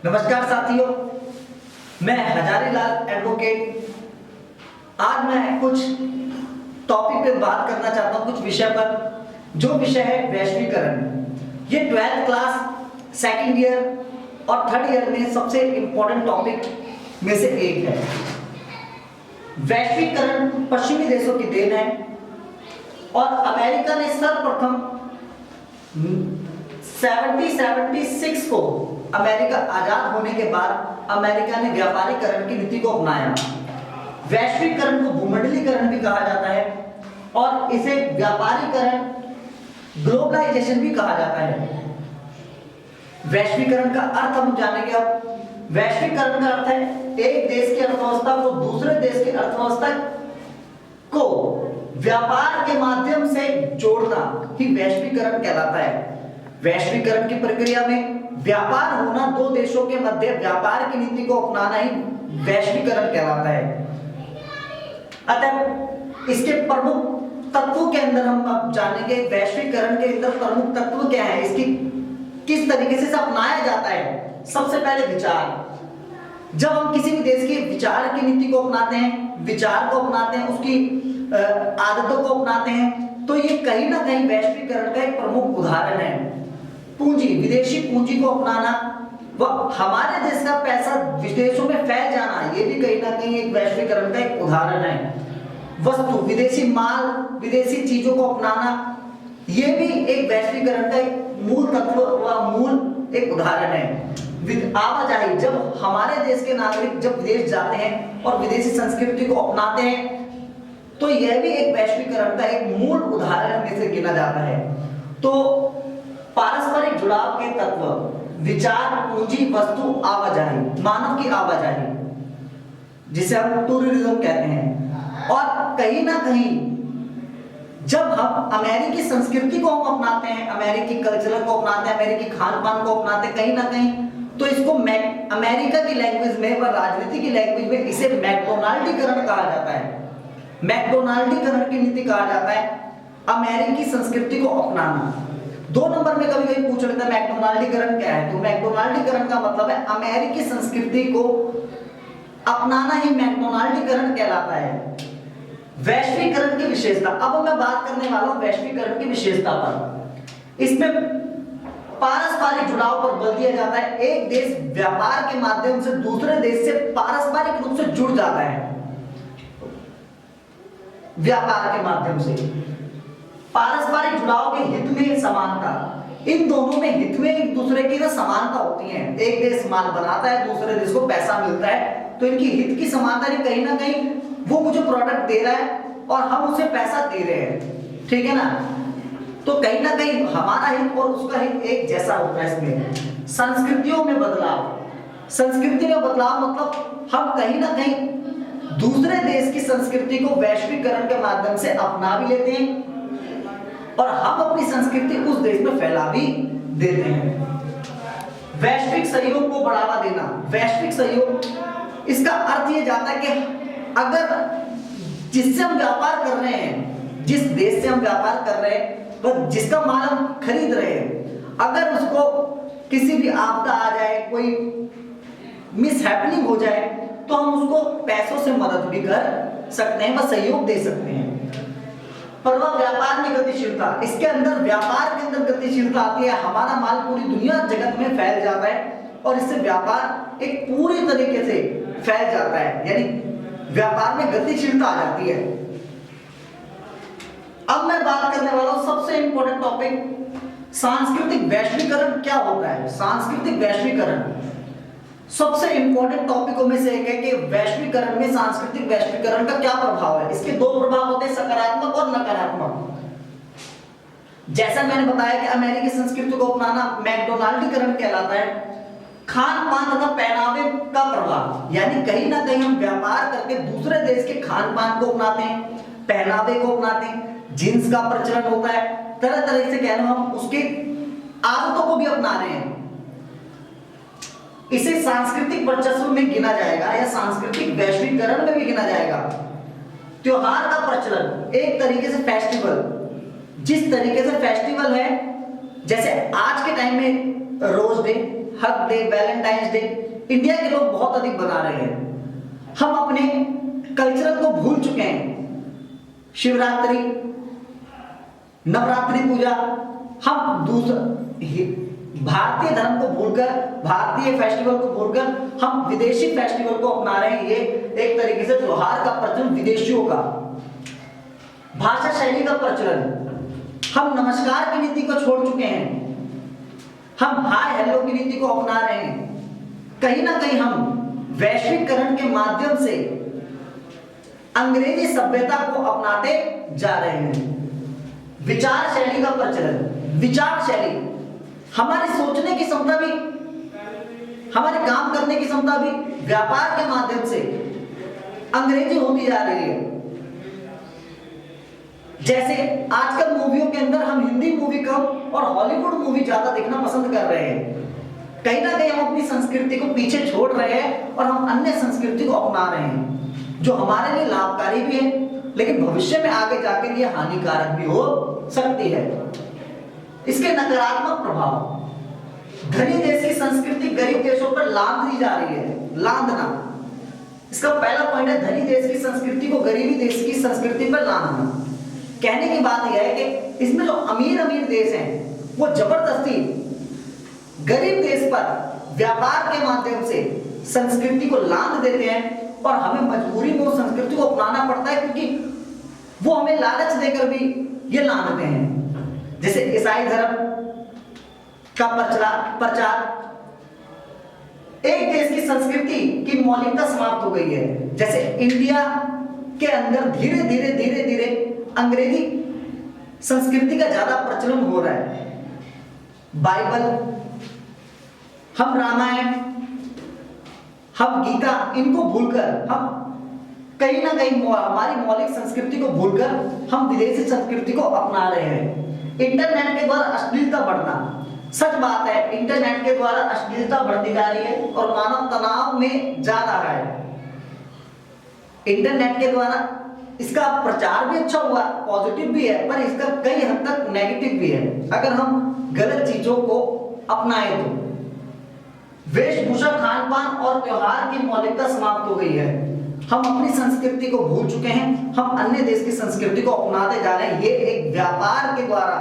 नमस्कार साथियों, मैं हजारीलाल एडवोकेट। आज मैं कुछ टॉपिक पे बात करना चाहता हूँ, कुछ विषय पर, जो विषय है वैश्वीकरण। ये 12th क्लास सेकंड ईयर और थर्ड ईयर में सबसे इंपॉर्टेंट टॉपिक में से एक है। वैश्वीकरण पश्चिमी देशों की देन है और अमेरिका ने सर्वप्रथम 1776 को अमेरिका आजाद होने के बाद अमेरिका ने व्यापारीकरण की नीति को अपनाया। वैश्वीकरण को भूमंडलीकरण भी कहा जाता है और इसे व्यापारीकरण, ग्लोबलाइजेशन भी कहा जाता है। वैश्वीकरण का अर्थ हम जानेंगे। अब वैश्वीकरण का अर्थ है एक देश की अर्थव्यवस्था को दूसरे देश की अर्थव्यवस्था को व्यापार के माध्यम से जोड़ना ही वैश्वीकरण कहलाता है। वैश्वीकरण की प्रक्रिया में व्यापार होना, दो देशों के मध्य व्यापार की नीति को अपनाना ही वैश्वीकरण कहलाता है। अतः इसके प्रमुख तत्वों के अंदर हम अब जानेंगे वैश्वीकरण के अंदर प्रमुख तत्व क्या है, इसकी किस तरीके से अपनाया जाता है। सबसे पहले विचार। जब हम किसी भी देश की विचार की नीति को अपनाते हैं, विचार को अपनाते हैं, उसकी आदतों को अपनाते हैं, तो ये कहीं ना कहीं वैश्वीकरण का एक प्रमुख उदाहरण है। पूंजी, विदेशी पूंजी को अपनाना, वह हमारे देश का पैसा विदेशों में फैल जाना, ये भी कहीं ना कहीं एक वैश्वीकरण का एक उदाहरण है। वस्तु, विदेशी माल, विदेशी चीजों को अपनाना, ये भी एक वैश्वीकरण का एक मूल तत्व व मूल एक उदाहरण है। आवाजाही, जब हमारे देश के नागरिक जब विदेश जाते हैं और विदेशी संस्कृति को अपनाते हैं, तो यह भी एक वैश्वीकरण का एक मूल उदाहरण में से गिना जाता है। तो पारस्परिक जुड़ाव के तत्व, विचार, पूंजी, वस्तु, आवाजाही, मानव की आवाजाही, जिसे हम टूरिज्म कहते हैं। और कहीं ना कहीं जब हम अमेरिकी संस्कृति को हम अपनाते हैं, अमेरिकी कल्चर को अपनाते हैं, अमेरिकी खान पान को अपनाते हैं, कहीं ना कहीं तो इसको अमेरिका की लैंग्वेज में व राजनीति की लैंग्वेज में इसे मैकडोनाल्डीकरण कहा जाता है। मैकडोनाल्डीकरण की नीति कहा जाता है अमेरिकी संस्कृति को अपनाना। 2 नंबर में कभी कभी पूछ लेता है मैकडोनाल्डीकरण क्या है, तो मैकडोनाल्डीकरण का मतलब है अमेरिकी संस्कृति को अपनाना ही मैकडोनाल्डीकरण कहलाता है। वैश्वीकरण की विशेषता, अब मैं बात करने वाला हूं वैश्वीकरण की विशेषता पर। इसमें पारस्परिक जुड़ाव पर बल दिया जाता है। एक देश व्यापार के माध्यम से दूसरे देश से पारस्परिक रूप से जुड़ जाता है। व्यापार के माध्यम से पारस्परिक जुड़ाव के हित में समानता, इन दोनों में हित में एक दूसरे की ना समानता होती है। एक देश माल बनाता है, दूसरे देश को पैसा मिलता है, तो इनकी हित की समानता नहीं, कहीं ना कहीं वो मुझे प्रोडक्ट दे रहा है और हम उसे पैसा दे रहे हैं, ठीक है ना। तो कहीं ना कहीं हमारा हित और उसका हित एक जैसा होता है। इसमें संस्कृतियों में बदलाव, संस्कृति में बदलाव मतलब हम कहीं ना कहीं दूसरे देश की संस्कृति को वैश्वीकरण के माध्यम से अपना भी लेते हैं और हम अपनी संस्कृति उस देश में फैला भी देते हैं। वैश्विक सहयोग को बढ़ावा देना। वैश्विक सहयोग, इसका अर्थ ये जाता है कि अगर जिससे हम व्यापार कर रहे हैं, जिस देश से हम व्यापार कर रहे हैं, पर जिसका माल हम खरीद रहे हैं, अगर उसको किसी भी आपदा आ जाए, कोई मिसहैपनिंग हो जाए, तो हम उसको पैसों से मदद भी कर सकते हैं व सहयोग दे सकते हैं। पर वह व्यापार में गतिशीलता, इसके अंदर व्यापार के अंदर गतिशीलता आती है। हमारा माल पूरी दुनिया जगत में फैल जाता है और इससे व्यापार एक पूरी तरीके से फैल जाता है, यानी व्यापार में गतिशीलता आ जाती है। अब मैं बात करने वाला हूं सबसे इंपॉर्टेंट टॉपिक, सांस्कृतिक वैश्वीकरण क्या होता है। सांस्कृतिक वैश्वीकरण सबसे इंपॉर्टेंट टॉपिकों में से एक है कि वैश्वीकरण में, सांस्कृतिक वैश्वीकरण का क्या प्रभाव है। इसके 2 प्रभाव होते हैं, सकारात्मक और नकारात्मक। जैसा मैंने बताया कि अमेरिकी संस्कृति को अपनाना मैकडोनाल्डीकरण कहलाता है। खान पान तथा पहनावे का प्रभाव, यानी कहीं ना कहीं हम व्यापार करके दूसरे देश के खान पान को अपनाते हैं, पहनावे को अपनाते हैं, जींस का प्रचलन होता है, तरह तरह से कहना हम उसकी आदतों को भी अपना रहे हैं। इसे सांस्कृतिक वर्चस्व में गिना जाएगा या सांस्कृतिक वैश्वीकरण में भी गिना जाएगा। त्योहार का प्रचलन, एक तरीके से फेस्टिवल, जिस तरीके से फेस्टिवल है, जैसे आज के टाइम में rose day, hug day, valentine's day India के लोग बहुत अधिक बना रहे हैं। हम अपने कल्चरल को भूल चुके हैं। शिवरात्रि, नवरात्रि पूजा, हम भारतीय धर्म को भूलकर, भारतीय फेस्टिवल को भूलकर हम विदेशी फेस्टिवल को अपना रहे हैं। ये एक तरीके से त्योहार का प्रचलन विदेशियों का, भाषा शैली का प्रचलन, हम नमस्कार की नीति को छोड़ चुके हैं, हम हाय हेलो की नीति को अपना रहे हैं। कहीं ना कहीं हम वैश्वीकरण के माध्यम से अंग्रेजी सभ्यता को अपनाते जा रहे हैं। विचार शैली का प्रचलन, विचार शैली, हमारी सोचने की क्षमता भी, हमारे काम करने की क्षमता भी व्यापार के माध्यम से अंग्रेजी होती जा रही है। जैसे आजकल मूवियों के अंदर हम हिंदी मूवी कम और हॉलीवुड मूवी ज्यादा देखना पसंद कर रहे हैं। कहीं ना कहीं हम अपनी संस्कृति को पीछे छोड़ रहे हैं और हम अन्य संस्कृति को अपना रहे हैं, जो हमारे लिए लाभकारी भी है लेकिन भविष्य में आगे जाकर ये हानिकारक भी हो सकती है। इसके नकारात्मक प्रभाव, धनी देश की संस्कृति गरीब देशों पर लाद दी जा रही है, लादना। इसका पहला पॉइंट है धनी देश की संस्कृति को गरीबी देश की संस्कृति पर लादना। कहने की बात यह है कि इसमें जो अमीर देश हैं वो जबरदस्ती गरीब देश पर व्यापार के माध्यम से संस्कृति को लाद देते हैं और हमें मजबूरी में उस संस्कृति को अपनाना पड़ता है, क्योंकि वो हमें लालच देकर भी ये लादते हैं। जैसे ईसाई धर्म का प्रचार, एक देश की संस्कृति की मौलिकता समाप्त हो गई है। जैसे इंडिया के अंदर धीरे धीरे अंग्रेजी संस्कृति का ज्यादा प्रचलन हो रहा है। बाइबल, हम रामायण, हम गीता, इनको भूलकर हम कहीं ना कहीं हमारी मौलिक संस्कृति को भूलकर हम विदेशी संस्कृति को अपना रहे हैं। इंटरनेट के द्वारा अश्लीलता बढ़ना, सच बात है, इंटरनेट के द्वारा अश्लीलता बढ़ती जा रही है और मानव तनाव में जा रहा है। इंटरनेट के द्वारा इसका प्रचार भी अच्छा हुआ, पॉजिटिव भी है, पर इसका कई हद तक नेगेटिव भी है। अगर हम गलत चीजों को अपनाएं तो वेशभूषा, खान पान और त्योहार की मौलिकता समाप्त हो गई है। हम अपनी संस्कृति को भूल चुके हैं, हम अन्य देश की संस्कृति को अपनाते जा रहे हैं। ये एक व्यापार के द्वारा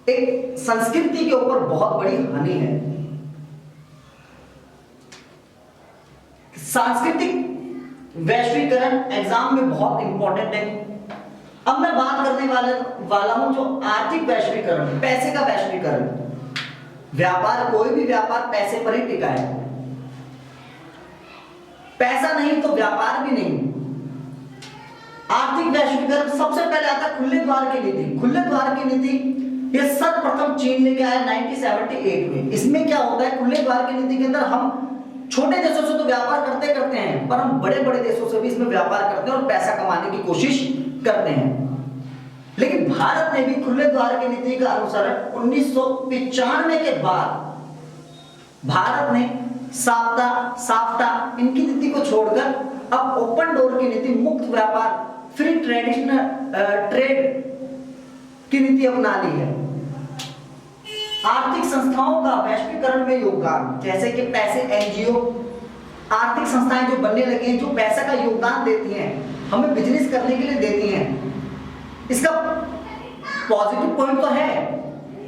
एक संस्कृति के ऊपर बहुत बड़ी हानि है। सांस्कृतिक वैश्वीकरण एग्जाम में बहुत इंपॉर्टेंट है। अब मैं बात करने वाला हूं जो आर्थिक वैश्वीकरण, पैसे का वैश्वीकरण। व्यापार, कोई भी व्यापार पैसे पर ही टिका है। पैसा नहीं तो व्यापार भी नहीं। आर्थिक वैश्वीकरण सबसे पहले आता है खुले द्वार की नीति। खुले द्वार की नीति ये सर्वप्रथम चीन लेके आया 1978 में। इसमें क्या होता है, खुले द्वार की नीति के अंदर हम छोटे देशों से तो व्यापार करते हैं, पर हम बड़े बड़े देशों से भी इसमें व्यापार करते हैं और पैसा कमाने की कोशिश करते हैं। लेकिन भारत ने भी खुले द्वार की नीति का अनुसरण 1995 के बाद भारत ने साफ्टा इनकी नीति को छोड़कर अब ओपन डोर की नीति, मुक्त व्यापार, फ्री ट्रेड की नीति अपना ली है। आर्थिक संस्थाओं का वैश्वीकरण में योगदान, जैसे कि पैसे, एनजीओ, आर्थिक संस्थाएं जो बनने लगी हैं, जो पैसा का योगदान देती हैं, हमें बिजनेस करने के लिए देती हैं। इसका पॉजिटिव पॉइंट तो है,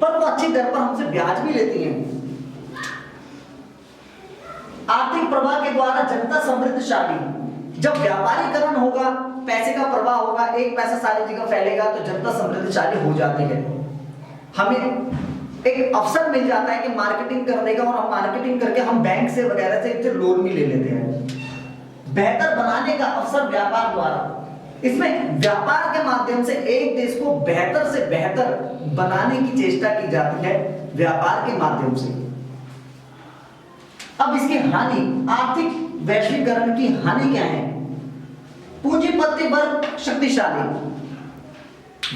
पर वो अच्छी दर पर हमसे ब्याज भी लेती हैं। आर्थिक प्रवाह के द्वारा जनता समृद्धशाली, जब व्यापारीकरण होगा, पैसे का प्रवाह होगा, एक पैसा सारी जगह फैलेगा तो जनता समृद्धशाली हो जाती है। हमें एक अवसर मिल जाता है कि मार्केटिंग करने का, और हम मार्केटिंग करके हम बैंक से वगैरह से लोन भी ले लेते हैं। बेहतर बनाने का अवसर व्यापार द्वारा, इसमें व्यापार के माध्यम से एक देश को बेहतर से बेहतर बनाने की चेष्टा की जाती है, व्यापार के माध्यम से। अब इसकी हानि, आर्थिक वैश्वीकरण की हानि क्या है? पूंजीपति वर्ग शक्तिशाली।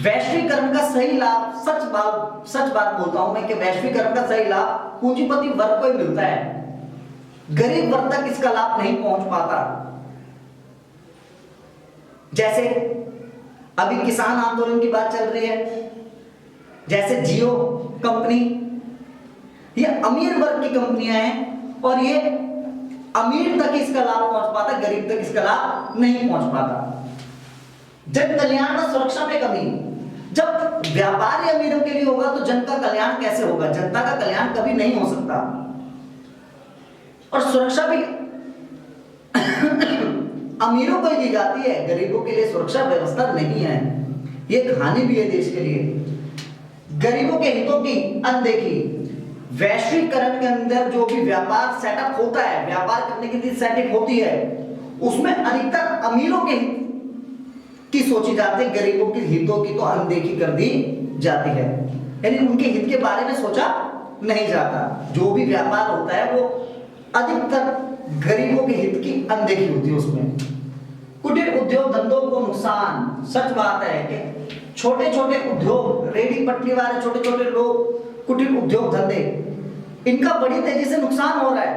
वैश्वीकरण का सही लाभ, सच बात बोलता हूं मैं कि वैश्वीकरण का सही लाभ पूंजीपति वर्ग को ही मिलता है। गरीब वर्ग तक इसका लाभ नहीं पहुंच पाता। जैसे अभी किसान आंदोलन की बात चल रही है, जैसे जियो कंपनी ये अमीर वर्ग की कंपनियां हैं और ये अमीर तक इसका लाभ पहुंच पाता, गरीब तक इसका लाभ नहीं पहुंच पाता। जन कल्याण व सुरक्षा में कमी। जब व्यापार ही अमीरों के लिए होगा तो जन का कल्याण कैसे होगा? जनता का कल्याण कभी नहीं हो सकता। और सुरक्षा भी अमीरों को ही दी जाती है, गरीबों के लिए सुरक्षा व्यवस्था नहीं है। ये कहानी भी है देश के लिए। गरीबों के हितों की अनदेखी। वैश्वीकरण के अंदर जो भी व्यापार सेटअप होता है, व्यापार करने की सेटिंग होती है, उसमें अधिकतर अमीरों के हित की सोची जाती है, गरीबों के हितों की तो अनदेखी कर दी जाती है। यानी उनके हित के बारे में सोचा नहीं जाता। जो भी व्यापार होता है वो अधिकतर गरीबों के हित की अनदेखी होती है उसमें। कुटीर उद्योग धंधों को नुकसान। सच बात है कि छोटे छोटे उद्योग, रेडी पटरी वाले छोटे छोटे लोग, कुटीर उद्योग धंधे, इनका बड़ी तेजी से नुकसान हो रहा है।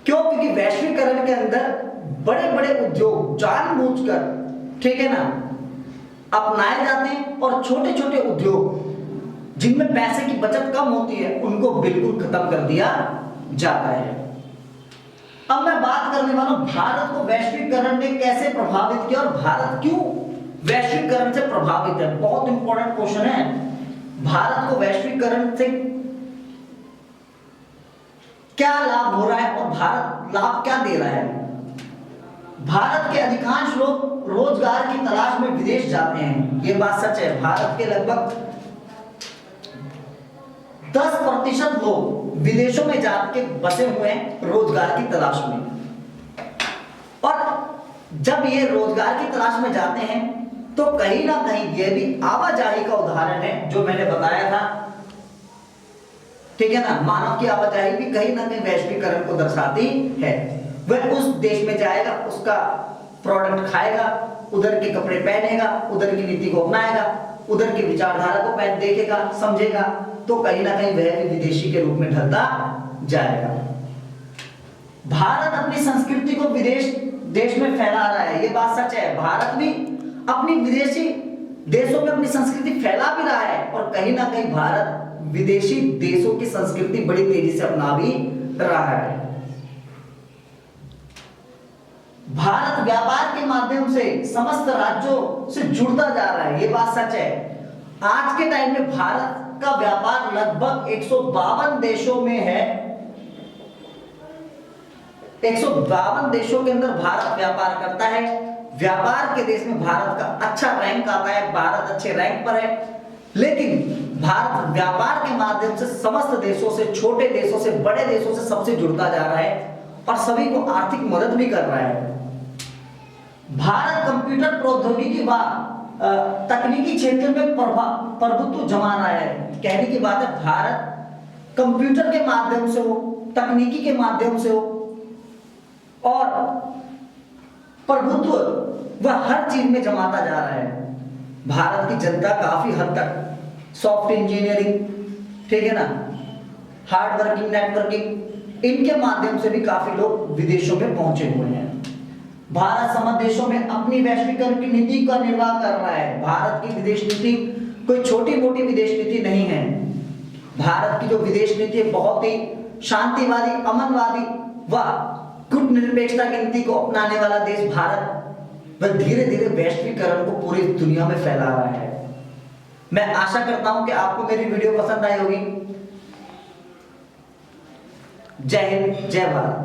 क्यों? क्योंकि वैश्वीकरण के अंदर बड़े बड़े उद्योग जानबूझकर, ठीक है ना, अपनाए जाते हैं और छोटे छोटे उद्योग जिनमें पैसे की बचत कम होती है उनको बिल्कुल खत्म कर दिया जाता है। अब मैं बात करने वाला हूं भारत को वैश्वीकरण ने कैसे प्रभावित किया और भारत क्यों वैश्वीकरण से प्रभावित है। बहुत इंपॉर्टेंट क्वेश्चन है। भारत को वैश्वीकरण से क्या लाभ हो रहा है और भारत लाभ क्या दे रहा है? भारत के अधिकांश लोग रोजगार की तलाश में विदेश जाते हैं, ये बात सच है। भारत के लगभग 10% लोग विदेशों में जाके बसे हुए हैं रोजगार की तलाश में। और जब ये रोजगार की तलाश में जाते हैं तो कहीं ना कहीं ये भी आवाजाही का उदाहरण है, जो मैंने बताया था, ठीक है ना। मानव की आवाजाही भी कहीं ना कहीं वैश्वीकरण को दर्शाती है। वह उस देश में जाएगा, उसका प्रोडक्ट खाएगा, उधर के कपड़े पहनेगा, उधर की नीति को अपनाएगा, उधर की विचारधारा को देखेगा, समझेगा, तो कहीं ना कहीं वह भी विदेशी के रूप में ढलता जाएगा। भारत अपनी संस्कृति को देश में फैला रहा है, ये बात सच है। भारत भी अपनी विदेशी देशों में अपनी संस्कृति फैला भी रहा है और कहीं ना कहीं भारत विदेशी देशों की संस्कृति बड़ी तेजी से अपना भी रहा है। भारत व्यापार के माध्यम से समस्त राज्यों से जुड़ता जा रहा है, ये बात सच है। आज के टाइम में भारत का व्यापार लगभग 152 देशों में है। 152 देशों के अंदर भारत व्यापार करता है। व्यापार के देश में भारत का अच्छा रैंक आता है, भारत अच्छे रैंक पर है। लेकिन भारत व्यापार के माध्यम से समस्त देशों से, छोटे देशों से, बड़े देशों से सबसे जुड़ता जा रहा है और सभी को आर्थिक मदद भी कर रहा है। भारत कंप्यूटर प्रौद्योगिकी व तकनीकी क्षेत्र में प्रभुत्व जमा रहा है। कहने की बात है, भारत कंप्यूटर के माध्यम से हो, तकनीकी के माध्यम से हो और प्रभुत्व वह हर चीज में जमाता जा रहा है। भारत की जनता काफी हद तक सॉफ्ट इंजीनियरिंग, ठीक है ना, हार्ड वर्किंग, नेटवर्किंग, इनके माध्यम से भी काफी लोग विदेशों में पहुंचे हुए हैं। भारत समस्त देशों में अपनी वैश्वीकरण की नीति का निर्वाह कर रहा है। भारत की विदेश नीति कोई छोटी मोटी विदेश नीति नहीं है। भारत की जो विदेश नीति है बहुत ही शांतिवादी, अमनवादी व गुटनिरपेक्षता की नीति को अपनाने वाला देश भारत वह धीरे धीरे वैश्वीकरण को पूरी दुनिया में फैला रहा है। मैं आशा करता हूं कि आपको मेरी वीडियो पसंद आई होगी। जय हिंद, जय भारत।